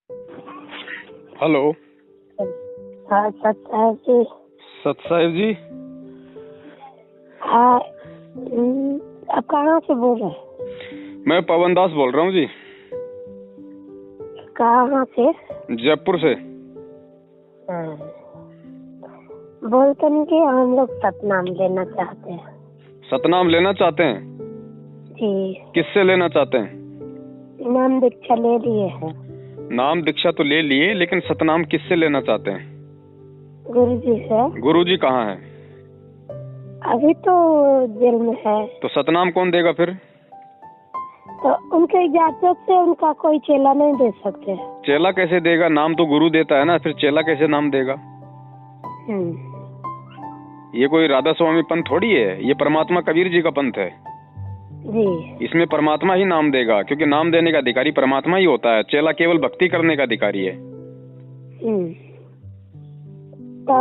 Hello. हाँ सत साहब जी। सत साहिब जी। हाँ आप कहाँ से बोल रहे हैं? मैं पवन दास बोल रहा हूँ जी। कहाँ से? जयपुर से। हाँ। बोलते नहीं कि हम लोग सतनाम लेना चाहते हैं। सतनाम लेना चाहते हैं? जी। किससे लेना चाहते हैं? नाम दीक्षा ले लिए हैं। नाम दीक्षा तो ले लिए, लेकिन सतनाम किससे लेना चाहते हैं? गुरुजी से। गुरुजी कहाँ है? अभी तो जेल में है। तो सतनाम कौन देगा फिर? तो उनके इजाजत से उनका कोई चेला नहीं दे सकते। चेला कैसे देगा? नाम तो गुरु देता है ना, फिर चेला कैसे नाम देगा? ये कोई राधा स्वामी पंथ थोड़ी है, ये परमात्मा कबीर जी का पंथ है जी। इसमें परमात्मा ही नाम देगा, क्योंकि नाम देने का अधिकारी परमात्मा ही होता है। चेला केवल भक्ति करने का अधिकारी है। तो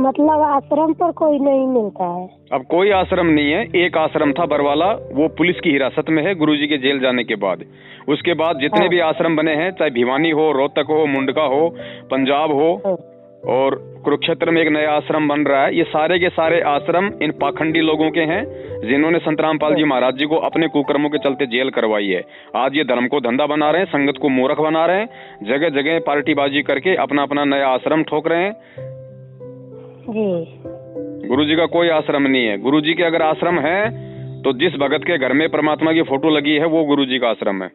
मतलब आश्रम पर कोई नहीं मिलता है? अब कोई आश्रम नहीं है। एक आश्रम था बरवाला, वो पुलिस की हिरासत में है गुरुजी के जेल जाने के बाद। उसके बाद जितने भी आश्रम बने हैं, चाहे भिवानी हो, रोहतक हो, मुंडका हो, पंजाब हो, और कुरुक्षेत्र में एक नया आश्रम बन रहा है, ये सारे के सारे आश्रम इन पाखंडी लोगों के हैं जिन्होंने संत रामपाल जी महाराज जी को अपने कुकर्मों के चलते जेल करवाई है। आज ये धर्म को धंधा बना रहे हैं, संगत को मूर्ख बना रहे हैं, जगह जगह पार्टीबाजी करके अपना अपना नया आश्रम ठोक रहे हैं जी। गुरुजी का कोई आश्रम नहीं है। गुरुजी के अगर आश्रम है तो जिस भगत के घर में परमात्मा की फोटो लगी है वो गुरुजी का आश्रम है।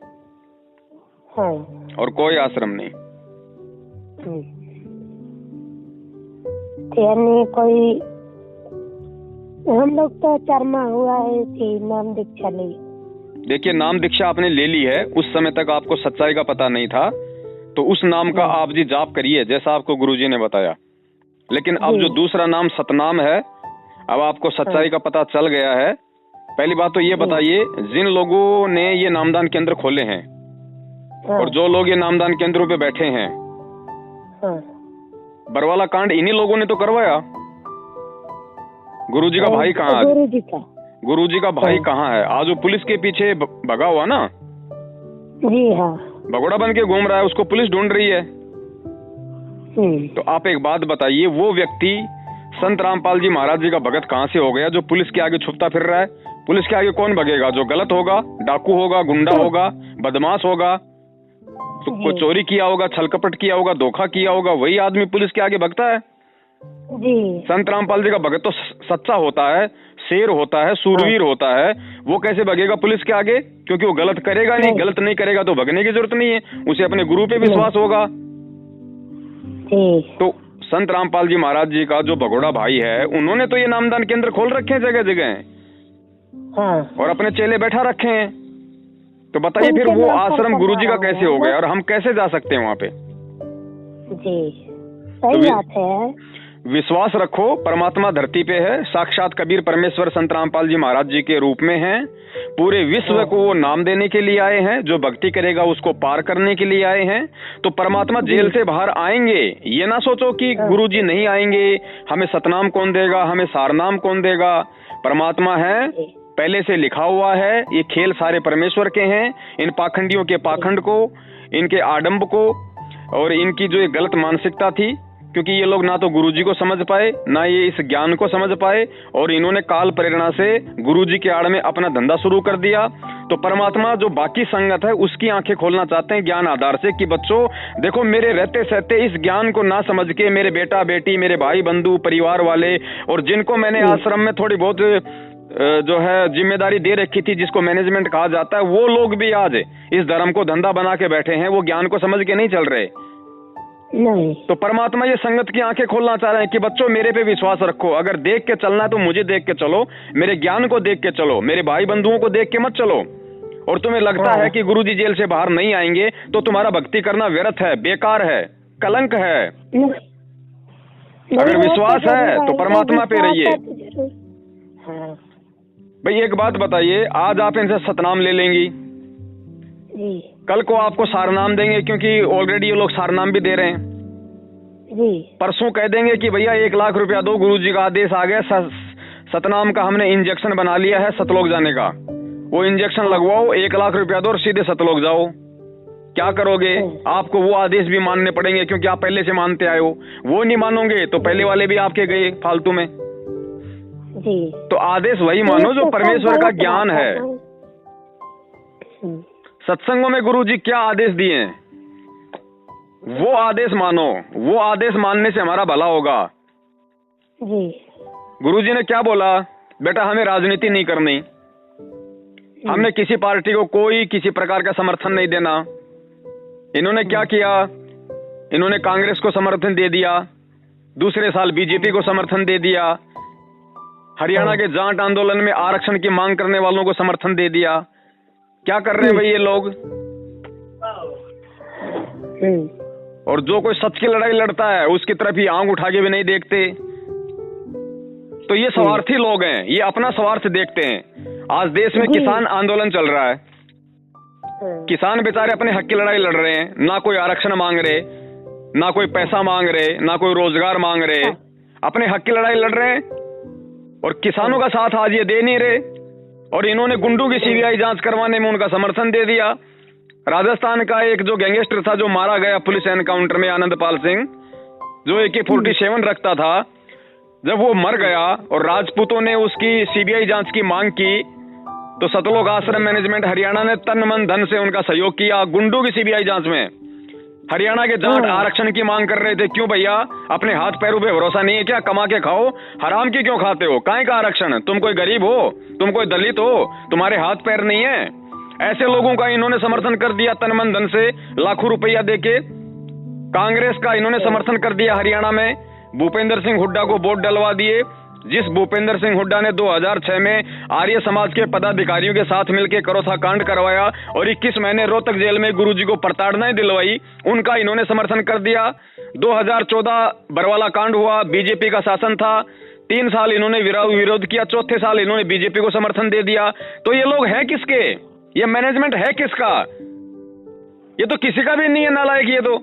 हाँ। और कोई आश्रम नहीं। यानी कोई हम लोग तो चरमा हुआ है कि नाम दीक्षा ली। देखिए, नाम दीक्षा आपने ले ली है, उस समय तक आपको सच्चाई का पता नहीं था, तो उस नाम का आप जी जाप करिए जैसा आपको गुरुजी ने बताया। लेकिन अब जो दूसरा नाम सतनाम है, अब आपको सच्चाई का पता चल गया है। पहली बात तो ये बताइए, जिन लोगों ने ये नामदान केंद्र खोले हैं और जो लोग ये नामदान केंद्रों पे बैठे हैं, बरवाला कांड इन्हीं लोगों ने तो करवाया। गुरुजी का भाई कहाँ है? गुरुजी का भाई कहाँ है? आज वो पुलिस के पीछे भगा हुआ ना, जी हाँ, भगोड़ा बन के घूम रहा है, उसको पुलिस ढूंढ रही है। तो आप एक बात बताइए, वो व्यक्ति संत रामपाल जी महाराज जी का भगत कहाँ से हो गया जो पुलिस के आगे छुपता फिर रहा है? पुलिस के आगे कौन भगेगा? जो गलत होगा, डाकू होगा, गुंडा होगा, बदमाश होगा, तो कोई चोरी किया होगा, छलकपट किया होगा, धोखा किया होगा, वही आदमी पुलिस के आगे भगता है जी। संत रामपाल जी का भगत तो सच्चा होता है, शेर होता है, सूरवीर होता है, वो कैसे भगेगा पुलिस के आगे? क्योंकि वो गलत करेगा नहीं, गलत नहीं करेगा तो भगने की जरूरत नहीं है, उसे अपने गुरु पे विश्वास होगा। तो संत रामपाल जी महाराज जी का जो भगोड़ा भाई है, उन्होंने तो ये नामदान केंद्र खोल रखे हैं जगह जगह और अपने चेले बैठा रखे हैं। तो बताइए फिर वो आश्रम गुरुजी का कैसे हो गया और हम कैसे जा सकते हैं वहाँ पे? जी सही बात है। विश्वास रखो, परमात्मा धरती पे है, साक्षात कबीर परमेश्वर संत रामपाल जी महाराज जी के रूप में हैं। पूरे विश्व को वो नाम देने के लिए आए हैं, जो भक्ति करेगा उसको पार करने के लिए आए हैं। तो परमात्मा जेल से बाहर आएंगे। ये ना सोचो कि गुरुजी नहीं आएंगे, हमें सतनाम कौन देगा, हमें सारनाम कौन देगा। परमात्मा है, पहले से लिखा हुआ है, ये खेल सारे परमेश्वर के हैं। इन पाखंडियों के पाखंड को, इनके आडंब को और इनकी जो एक गलत मानसिकता थी, क्योंकि ये लोग ना तो गुरुजी को समझ पाए, ना ये इस ज्ञान को समझ पाए, और इन्होंने काल प्रेरणा से गुरुजी के आड़ में अपना धंधा शुरू कर दिया। तो परमात्मा जो बाकी संगत है उसकी आंखें खोलना चाहते हैं ज्ञान आधार से, कि बच्चों देखो, मेरे रहते सहते इस ज्ञान को ना समझ के मेरे बेटा बेटी, मेरे भाई बंधु, परिवार वाले, और जिनको मैंने आश्रम में थोड़ी बहुत जो है जिम्मेदारी दे रखी थी, जिसको मैनेजमेंट कहा जाता है, वो लोग भी आज इस धर्म को धंधा बना के बैठे हैं। वो ज्ञान को समझ के नहीं चल रहे नहीं। तो परमात्मा ये संगत की आंखें खोलना चाह रहे हैं कि बच्चों मेरे पे विश्वास रखो, अगर देख के चलना है तो मुझे देख के चलो, मेरे ज्ञान को देख के चलो, मेरे भाई बंधुओं को देख के मत चलो। और तुम्हें लगता है कि गुरुजी जेल से बाहर नहीं आएंगे तो तुम्हारा भक्ति करना व्यर्थ है, बेकार है, कलंक है। अगर विश्वास है तो परमात्मा पे रहिए। भाई एक बात बताइए, आज आप इनसे सतनाम ले लेंगी, कल को आपको सारनाम देंगे, क्योंकि ऑलरेडी ये लोग सारनाम भी दे रहे हैं जी। परसों कह देंगे कि भैया 1 लाख रुपया दो, गुरुजी का आदेश आ गया, सतनाम का हमने इंजेक्शन बना लिया है सतलोक जाने का, वो इंजेक्शन लगवाओ, 1 लाख रुपया दो और सीधे सतलोक जाओ। क्या करोगे? आपको वो आदेश भी मानने पड़ेंगे क्योंकि आप पहले से मानते आए हो। वो नहीं मानोगे तो पहले वाले भी आपके गए फालतू में। जी। तो आदेश वही मानो जो परमेश्वर का ज्ञान है। सत्संगों में गुरुजी क्या आदेश दिए हैं वो आदेश मानो। वो आदेश मानने से हमारा भला होगा। जी। गुरुजी ने क्या बोला? बेटा हमें राजनीति नहीं करनी, हमने किसी पार्टी को कोई किसी प्रकार का समर्थन नहीं देना। इन्होंने क्या किया? इन्होंने कांग्रेस को समर्थन दे दिया, दूसरे साल बीजेपी को समर्थन दे दिया, हरियाणा के जाट आंदोलन में आरक्षण की मांग करने वालों को समर्थन दे दिया। क्या कर रहे हैं भाई ये लोग? और जो कोई सच की लड़ाई लड़ता है उसकी तरफ ही आंख उठा के भी नहीं देखते। तो ये स्वार्थी लोग हैं, ये अपना स्वार्थ देखते हैं। आज देश में किसान आंदोलन चल रहा है, किसान बेचारे अपने हक की लड़ाई लड़ रहे हैं, ना कोई आरक्षण मांग रहे, ना कोई पैसा मांग रहे, ना कोई रोजगार मांग रहे, अपने हक की लड़ाई लड़ रहे हैं और किसानों का साथ आज ये दे नहीं रहे। और इन्होंने गुंडों की सीबीआई जांच करवाने में उनका समर्थन दे दिया। राजस्थान का एक जो गैंगस्टर था जो मारा गया पुलिस एनकाउंटर में, आनंदपाल सिंह, जो AK-47 रखता था, जब वो मर गया और राजपूतों ने उसकी सीबीआई जांच की मांग की तो सतलोक आश्रम मैनेजमेंट हरियाणा ने तन मन धन से उनका सहयोग किया गुंडों की सीबीआई जांच में। हरियाणा के जाट आरक्षण की मांग कर रहे थे। क्यों भैया? अपने हाथ पैरों पे भरोसा नहीं है क्या? कमा के खाओ, हराम की क्यों खाते हो? काहे का आरक्षण? तुम कोई गरीब हो, तुम कोई दलित हो, तुम्हारे हाथ पैर नहीं है? ऐसे लोगों का इन्होंने समर्थन कर दिया तन मन धन से, लाखों रुपया देके। कांग्रेस का इन्होंने समर्थन कर दिया हरियाणा में, भूपेंद्र सिंह हुड्डा को वोट डलवा दिए। जिस भूपेंद्र सिंह हुड्डा ने 2006 में आर्य समाज के पदाधिकारियों के साथ मिलकर करोथा कांड करवाया और 21 महीने रोहतक जेल में गुरुजी को प्रताड़नाएं दिलवाई, उनका इन्होंने समर्थन कर दिया। 2014 बरवाला कांड हुआ, बीजेपी का शासन था, 3 साल इन्होंने विरोध किया, चौथे साल इन्होंने बीजेपी को समर्थन दे दिया। तो ये लोग हैं किसके? ये मैनेजमेंट है किसका? ये तो किसी का भी नहीं है नालायक। ये तो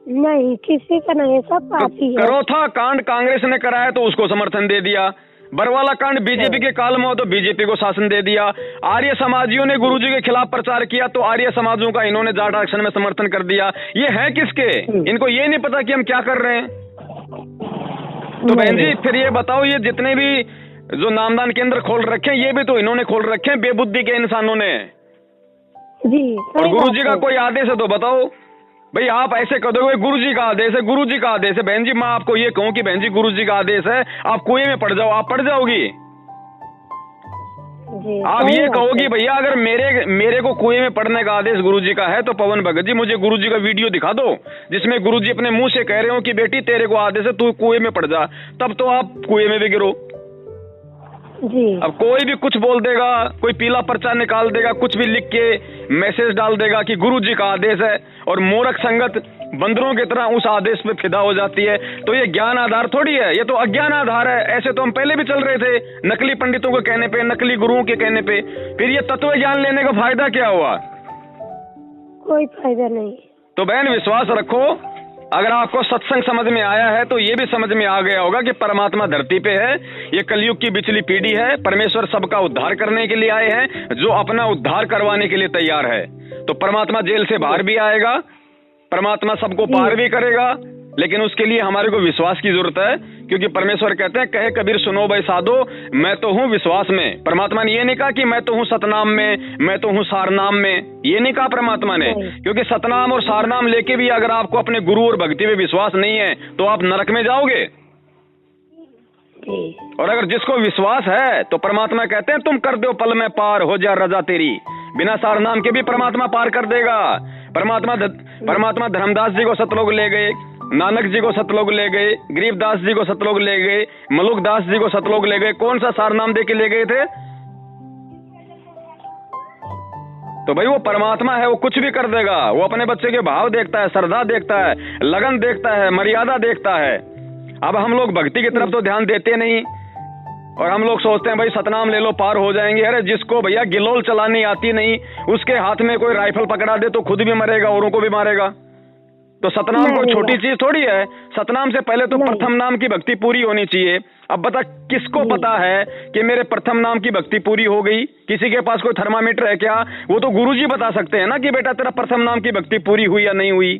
नहीं, किसी का नहीं, सब पार्टी है। करोथा कांड कांग्रेस ने कराया तो उसको समर्थन दे दिया, बरवाला कांड बीजेपी के काल में हो तो बीजेपी को शासन दे दिया। आर्य समाजियों ने गुरुजी के खिलाफ प्रचार किया तो आर्य समाजों का इन्होंने जाट आरक्षण में समर्थन कर दिया। ये है किसके? इनको ये नहीं पता कि हम क्या कर रहे हैं। तो बहन जी फिर ये बताओ, ये जितने भी जो नामदान केंद्र खोल रखे हैं ये भी तो इन्होंने खोल रखे हैं बेबुद्धि के इंसानों ने जी। और गुरुजी का कोई आदेश है तो बताओ भाई। आप ऐसे कह दोगे गुरुजी का आदेश है, गुरुजी का आदेश है। बहन जी मैं आपको ये कहूं कि बहन जी गुरुजी का आदेश है, आप कुएं में पड़ जाओ, आप पड़ जाओगी। आप ये कहोगी भैया अगर मेरे को कुएं में पड़ने का आदेश गुरुजी का है तो पवन भगत जी मुझे गुरुजी का वीडियो दिखा दो जिसमें गुरुजी अपने मुंह से कह रहे हो कि बेटी तेरे को आदेश है तू कुएं में पड़ जा, तब तो आप कुएं में भी गिरो जी। अब कोई भी कुछ बोल देगा, कोई पीला पर्चा निकाल देगा, कुछ भी लिख के मैसेज डाल देगा कि गुरुजी का आदेश है और मूर्ख संगत बंदरों की तरह उस आदेश पे फिदा हो जाती है। तो ये ज्ञान आधार थोड़ी है, ये तो अज्ञान आधार है। ऐसे तो हम पहले भी चल रहे थे नकली पंडितों के कहने पे, नकली गुरुओं के कहने पे। फिर ये तत्व ज्ञान लेने का फायदा क्या हुआ? कोई फायदा नहीं। तो बहन विश्वास रखो, अगर आपको सत्संग समझ में आया है तो ये भी समझ में आ गया होगा कि परमात्मा धरती पे है, ये कलयुग की बिचली पीढ़ी है, परमेश्वर सबका उद्धार करने के लिए आए हैं, जो अपना उद्धार करवाने के लिए तैयार है। तो परमात्मा जेल से बाहर भी आएगा, परमात्मा सबको पार भी करेगा, लेकिन उसके लिए हमारे को विश्वास की जरूरत है। क्योंकि परमेश्वर कहते हैं कहे कबीर सुनो भाई साधो, मैं तो हूँ विश्वास में। परमात्मा ने ये नहीं कहा कि मैं तो हूँ सतनाम में, मैं तो हूँ सारनाम में, ये नहीं कहा परमात्मा ने। क्योंकि सतनाम और सारनाम लेके भी अगर आपको अपने गुरु और भक्ति में विश्वास नहीं है तो आप नरक में जाओगे। और अगर जिसको विश्वास है तो परमात्मा कहते हैं तुम कर दो पल में पार, हो जा रजा तेरी। बिना सारनाम के भी परमात्मा पार कर देगा। परमात्मा धर्मदास जी को सतलोक ले गए, नानक जी को सतलोक ले गए, गरीबदास जी को सतलोक ले गए, मलुकदास जी को सतलोक ले गए। कौन सा सारनाम दे के ले गए थे? तो भाई वो परमात्मा है, वो कुछ भी कर देगा। वो अपने बच्चे के भाव देखता है, श्रद्धा देखता है, लगन देखता है, मर्यादा देखता है। अब हम लोग भक्ति की तरफ तो ध्यान देते नहीं और हम लोग सोचते हैं भाई सतनाम ले लो पार हो जाएंगे। अरे जिसको भैया गिलोल चलानी आती नहीं, उसके हाथ में कोई राइफल पकड़ा दे तो खुद भी मरेगा, औरों को भी मारेगा। तो सतनाम कोई नहीं, छोटी नहीं। चीज थोड़ी है। सतनाम से पहले तो नहीं। प्रथम नाम की भक्ति पूरी होनी चाहिए। अब बता किसको जी। पता है कि मेरे प्रथम नाम की भक्ति पूरी हो गई? किसी के पास कोई थर्मामीटर है क्या? वो तो गुरुजी बता सकते हैं ना कि बेटा तेरा प्रथम नाम की भक्ति पूरी हुई या नहीं हुई।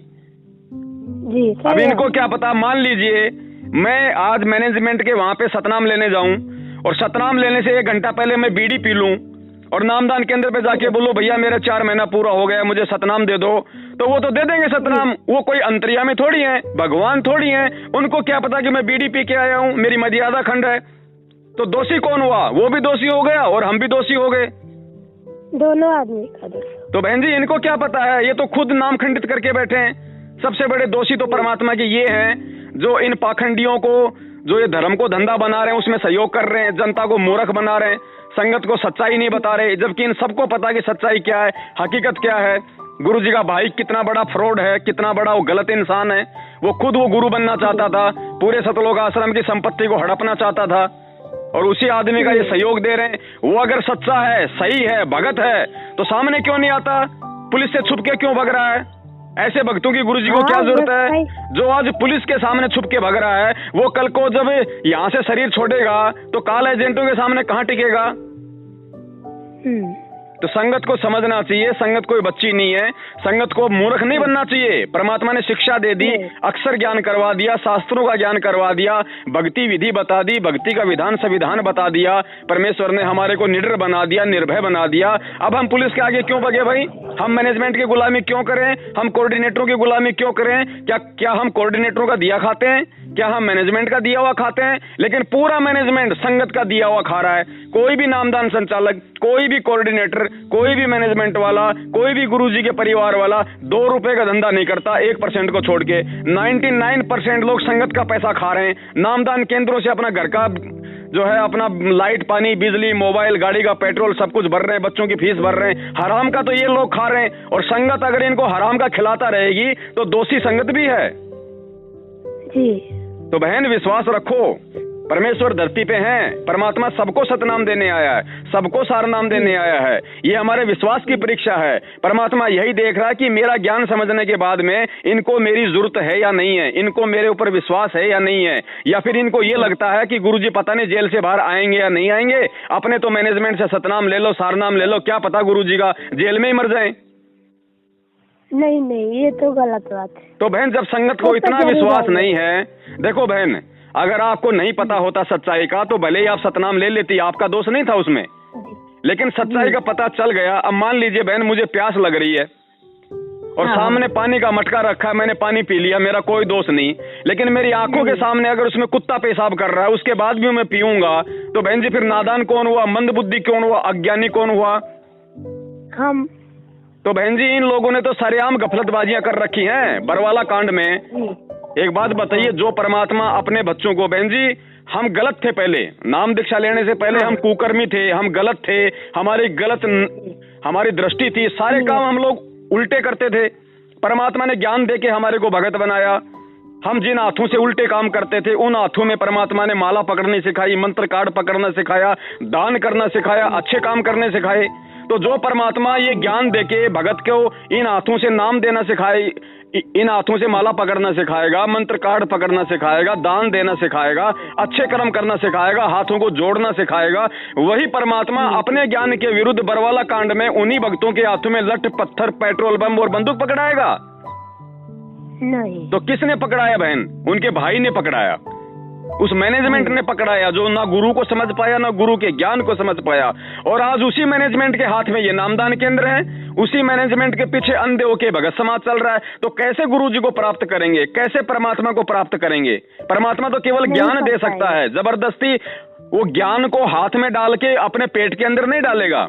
जी अब सही इनको है। क्या पता। मान लीजिए मैं आज मैनेजमेंट के वहां पे सतनाम लेने जाऊं और सतनाम लेने से 1 घंटा पहले मैं बीड़ी पी लूं और नामदान केंद्र पे जाके बोलो भैया मेरा 4 महीना पूरा हो गया, मुझे सतनाम दे दो, तो वो तो दे देंगे सतनाम। वो कोई अंतर्यामी थोड़ी है, भगवान थोड़ी है। उनको क्या पता कि मैं बीड़ी पी के आया हूं, मेरी मर्यादा खंड है। तो दोषी कौन हुआ? वो भी दोषी हो गया और हम भी दोषी हो गए। दोनों आदमी का दोष। तो बहन जी इनको क्या पता है? ये तो खुद नाम खंडित करके बैठे हैं। सबसे बड़े दोषी तो परमात्मा के ये हैं जो इन पाखंडियों को, जो ये धर्म को धंधा बना रहे हैं, उसमें सहयोग कर रहे हैं, जनता को मूर्ख बना रहे हैं, संगत को सच्चाई नहीं बता रहे, जबकि इन सबको पता कि सच्चाई क्या है, हकीकत क्या है। गुरु जी का भाई कितना बड़ा फ्रॉड है, कितना बड़ा वो गलत इंसान है। वो खुद वो गुरु बनना चाहता था, पूरे सतलोक आश्रम की संपत्ति को हड़पना चाहता था, और उसी आदमी का ये सहयोग दे रहे हैं। वो अगर सच्चा है, सही है, भगत है, तो सामने क्यों नहीं आता? पुलिस से छुप के क्यों भग रहा है? ऐसे भक्तों की गुरु जी को क्या जरूरत है? जो आज पुलिस के सामने छुप के भग रहा है, वो कल को जब यहाँ से शरीर छोड़ेगा तो काल एजेंटों के सामने कहाँ टिकेगा? तो संगत को समझना चाहिए, संगत कोई बच्ची नहीं है, संगत को मूर्ख नहीं बनना चाहिए। परमात्मा ने शिक्षा दे दी, अक्षर ज्ञान करवा दिया, शास्त्रों का ज्ञान करवा दिया, भक्ति विधि बता दी, भक्ति का विधान संविधान बता दिया। परमेश्वर ने हमारे को निडर बना दिया, निर्भय बना दिया। अब हम पुलिस के आगे क्यों भगे भाई? हम मैनेजमेंट की गुलामी क्यों करें? हम कोऑर्डिनेटरों की गुलामी क्यों करें? क्या हम कोऑर्डिनेटरों का दिया खाते हैं? क्या हम मैनेजमेंट का दिया हुआ खाते हैं? लेकिन पूरा मैनेजमेंट संगत का दिया हुआ खा रहा है। कोई भी नामदान संचालक, कोई भी कोऑर्डिनेटर, कोई भी मैनेजमेंट वाला, कोई भी गुरुजी के परिवार वाला 2 रुपए का धंधा नहीं करता, 1% को छोड़ के। 99% लोग संगत का पैसा खा रहे हैं। नामदान केंद्रों से अपना घर का जो है, अपना लाइट, पानी, बिजली, मोबाइल, गाड़ी का पेट्रोल सब कुछ भर रहे हैं, बच्चों की फीस भर रहे हैं। हराम का तो ये लोग खा रहे हैं, और संगत अगर इनको हराम का खिलाता रहेगी तो दोषी संगत भी है। जी। तो बहन विश्वास रखो, परमेश्वर धरती पे हैं, परमात्मा सबको सतनाम देने आया है, सबको सार नाम देने आया है। ये हमारे विश्वास की परीक्षा है। परमात्मा यही देख रहा है कि मेरा ज्ञान समझने के बाद में इनको मेरी जरूरत है या नहीं है, इनको मेरे ऊपर विश्वास है या नहीं है, या फिर इनको ये लगता है कि गुरुजी पता नहीं जेल से बाहर आएंगे या नहीं आएंगे। अपने तो मैनेजमेंट से सतनाम ले लो, सार नाम ले लो, क्या पता गुरुजी का जेल में ही मर जाए। नहीं नहीं, ये तो गलत बात है। तो बहन जब संगत को इतना विश्वास नहीं है, देखो बहन, अगर आपको नहीं पता होता सच्चाई का तो भले ही आप सतनाम ले लेती, आपका दोष नहीं था उसमें। लेकिन सच्चाई का पता चल गया। अब मान लीजिए बहन मुझे प्यास लग रही है और सामने पानी का मटका रखा है, मैंने पानी पी लिया, मेरा कोई दोष नहीं। लेकिन मेरी आंखों के सामने अगर उसमें कुत्ता पेशाब कर रहा है, उसके बाद भी मैं पीऊंगा, तो बहन जी फिर नादान कौन हुआ, मंदबुद्धि कौन हुआ, अज्ञानी कौन हुआ? हम। तो बहन जी इन लोगों ने तो सरेआम गफलतबाजियां कर रखी हैं बरवाला कांड में। एक बात बताइए, जो परमात्मा अपने बच्चों को, बहन जी हम गलत थे, पहले नाम दीक्षा लेने से पहले हम कुकर्मी थे, हम गलत थे, हमारी दृष्टि थी, सारे काम हम लोग उल्टे करते थे। परमात्मा ने ज्ञान देके हमारे को भगत बनाया। हम जिन हाथों से उल्टे काम करते थे, उन हाथों में परमात्मा ने माला पकड़नी सिखाई, मंत्र कार्ड पकड़ना सिखाया, दान करना सिखाया, अच्छे काम करने सिखाए। तो जो परमात्मा ये ज्ञान देके भगत को इन हाथों से नाम देना सिखाए, इन हाथों से माला पकड़ना सिखाएगा, मंत्र कार्ड पकड़ना सिखाएगा, दान देना सिखाएगा, अच्छे कर्म करना सिखाएगा, हाथों को जोड़ना सिखाएगा, वही परमात्मा अपने ज्ञान के विरुद्ध बरवाला कांड में उन्हीं भक्तों के हाथों में लठ, पत्थर, पेट्रोल बम और बंदूक पकड़ाएगा? नहीं। तो किसने पकड़ाया बहन? उनके भाई ने पकड़ाया, उस मैनेजमेंट ने पकड़ाया जो ना गुरु को समझ पाया, ना गुरु के ज्ञान को समझ पाया। और आज उसी मैनेजमेंट के हाथ में ये नामदान केंद्र है, उसी मैनेजमेंट के पीछे अंधे होके भगत समाज चल रहा है। तो कैसे गुरु जी को प्राप्त करेंगे, कैसे परमात्मा को प्राप्त करेंगे? परमात्मा तो केवल ज्ञान दे सकता है, जबरदस्ती वो ज्ञान को हाथ में डाल के अपने पेट के अंदर नहीं डालेगा।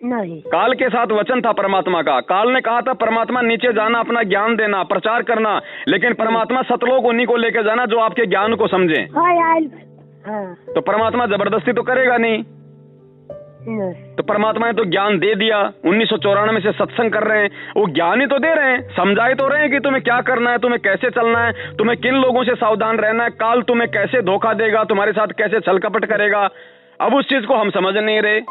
नहीं। काल के साथ वचन था परमात्मा का, काल ने कहा था परमात्मा नीचे जाना, अपना ज्ञान देना, प्रचार करना, लेकिन परमात्मा सतलोक उन्हीं को लेकर जाना जो आपके ज्ञान को समझे। तो परमात्मा जबरदस्ती तो करेगा नहीं। तो परमात्मा ने तो ज्ञान दे दिया। 1994 से सत्संग कर रहे हैं, वो ज्ञान ही तो दे रहे हैं, समझाए तो रहे हैं कि तुम्हें क्या करना है, तुम्हें कैसे चलना है, तुम्हें किन लोगों से सावधान रहना है, काल तुम्हें कैसे धोखा देगा, तुम्हारे साथ कैसे छल कपट करेगा। अब उस चीज को हम समझ नहीं रहे।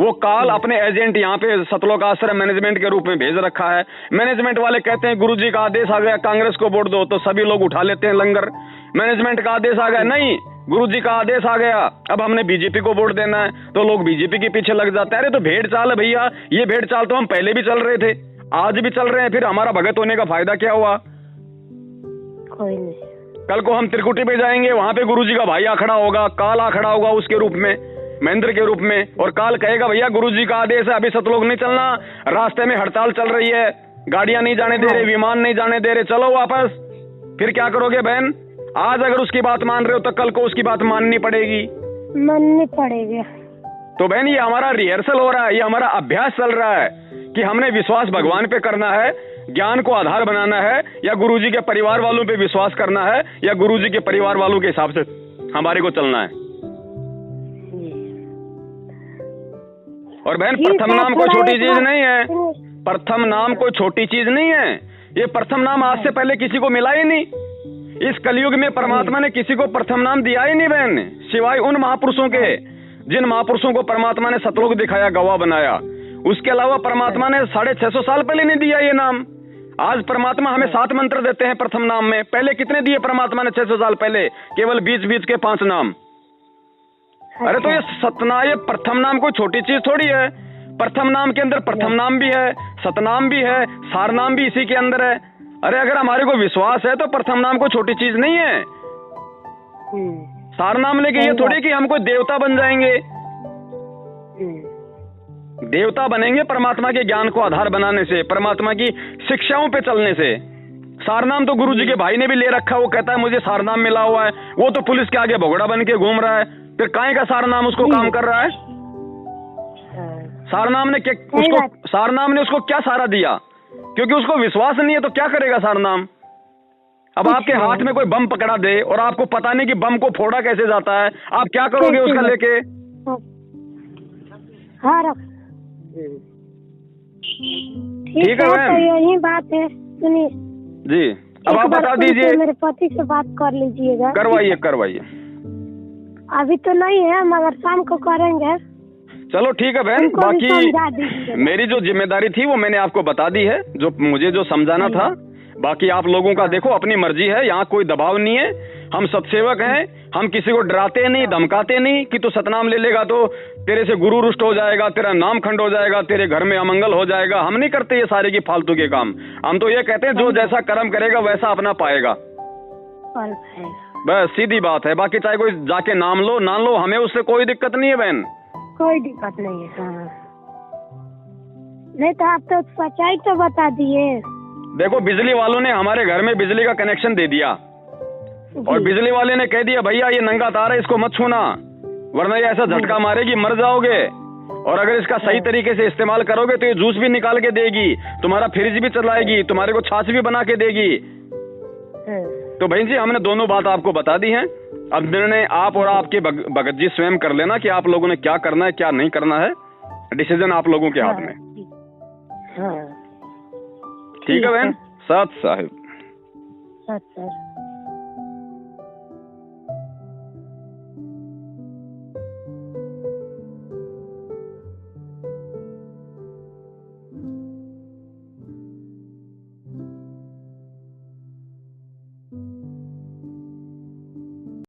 वो काल अपने एजेंट यहाँ पे सतलोक आश्रम मैनेजमेंट के रूप में भेज रखा है। मैनेजमेंट वाले कहते हैं गुरुजी का आदेश आ गया, कांग्रेस को वोट दो, तो सभी लोग उठा लेते हैं लंगर। मैनेजमेंट का आदेश आ गया, नहीं गुरुजी का आदेश आ गया, अब हमने बीजेपी को वोट देना है, तो लोग बीजेपी के पीछे लग जाते हैं। अरे तो भेड़ चाल है भैया, ये भेड़ चाल तो हम पहले भी चल रहे थे, आज भी चल रहे हैं, फिर हमारा भगत होने का फायदा क्या हुआ? कोई नहीं। कल को हम त्रिकुटी पे जाएंगे, वहां पे गुरुजी का भाई खड़ा होगा, काल खड़ा होगा उसके रूप में, महेंद्र के रूप में, और काल कहेगा भैया गुरुजी का आदेश है, अभी सतलोक नहीं चलना, रास्ते में हड़ताल चल रही है, गाड़ियां नहीं जाने दे रहे, विमान नहीं जाने दे रहे, चलो वापस। फिर क्या करोगे बहन? आज अगर उसकी बात मान रहे हो तो कल को उसकी बात माननी पड़ेगी। माननी पड़ेगी। तो बहन ये हमारा रिहर्सल हो रहा है, ये हमारा अभ्यास चल रहा है कि हमने विश्वास भगवान पे करना है, ज्ञान को आधार बनाना है, या गुरुजी के परिवार वालों पे विश्वास करना है, या गुरुजी के परिवार वालों के हिसाब से हमारे को चलना है। और बहन प्रथम नाम कोई छोटी चीज नहीं है, प्रथम नाम कोई छोटी चीज नहीं है। ये प्रथम नाम आज से पहले किसी को मिला ही नहीं। इस कलयुग में परमात्मा ने किसी को प्रथम नाम दिया ही नहीं बहन, सिवाय उन महापुरुषों के जिन महापुरुषों को परमात्मा ने सतलोक दिखाया, गवाह बनाया। उसके अलावा परमात्मा ने 650 साल पहले नहीं दिया ये नाम। आज परमात्मा हमें 7 मंत्र देते हैं प्रथम नाम में, पहले कितने दिए परमात्मा ने 600 साल पहले? केवल बीच बीच के 5 नाम। अरे तो ये सतनाम, ये प्रथम नाम कोई छोटी चीज थोड़ी है। प्रथम नाम के अंदर प्रथम नाम भी है, सतनाम भी है, सार नाम भी इसी के अंदर है। अरे अगर हमारे को विश्वास है तो प्रथम नाम कोई छोटी चीज नहीं है। सार नाम लेके ये थोड़ी कि हम कोई देवता बन जाएंगे। देवता बनेंगे परमात्मा के ज्ञान को आधार बनाने से, परमात्मा की शिक्षाओं पे चलने से। सारनाम तो गुरुजी के भाई ने भी ले रखा, वो कहता है मुझे सारनाम मिला हुआ है, वो तो पुलिस के आगे भगोड़ा बन के घूम रहा है, फिर काहे का सारनाम उसको काम कर रहा है? सारनाम ने क्या उसको, सारनाम ने उसको क्या सहारा दिया? क्योंकि उसको विश्वास नहीं है तो क्या करेगा सारनाम? अब आपके हाथ में कोई बम पकड़ा दे और आपको पता नहीं कि बम को फोड़ा कैसे जाता है, आप क्या करोगे उसका लेके? ठीक है बहन, तो यही बात है। सुनिए जी, अब आप बता दीजिए। मेरे पति से बात कर लीजिएगा। करवाइए करवाइए। अभी तो नहीं है मगर शाम को करेंगे। चलो ठीक है बहन, बाकी मेरी जो जिम्मेदारी थी वो मैंने आपको बता दी है, जो मुझे जो समझाना था। बाकी आप लोगों का देखो अपनी मर्जी है, यहाँ कोई दबाव नहीं है। हम सत्सेवक हैं, हम किसी को डराते नहीं, धमकाते नहीं कि तू सतनाम ले लेगा तो तेरे से गुरु रुष्ट हो जाएगा, तेरा नाम खंड हो जाएगा, तेरे घर में अमंगल हो जाएगा। हम नहीं करते ये सारे की फालतू के काम। हम तो ये कहते हैं जो जैसा कर्म करेगा वैसा अपना पाएगा, बस सीधी बात है। बाकी चाहे कोई जाके नाम लो ना लो, हमें उससे कोई दिक्कत नहीं है बहन, कोई दिक्कत नहीं है। हाँ। नहीं तो आप तो सच्चाई तो बता दिए। देखो बिजली वालों ने हमारे घर में बिजली का कनेक्शन दे दिया और बिजली वाले ने कह दिया भैया ये नंगा तार है, इसको मत छूना वरना ये ऐसा झटका मारेगी, मर जाओगे। और अगर इसका सही तरीके से इस्तेमाल करोगे तो ये जूस भी निकाल के देगी, तुम्हारा फ्रिज भी चलाएगी, तुम्हारे को छाछ भी बना के देगी। तो बहन जी हमने दोनों बात आपको बता दी है। अब निर्णय आप और आपके भगत जी स्वयं कर लेना कि आप लोगों ने क्या करना है क्या नहीं करना है। डिसीजन आप लोगों के हाथ में। ठीक है बहन। सत साहिब।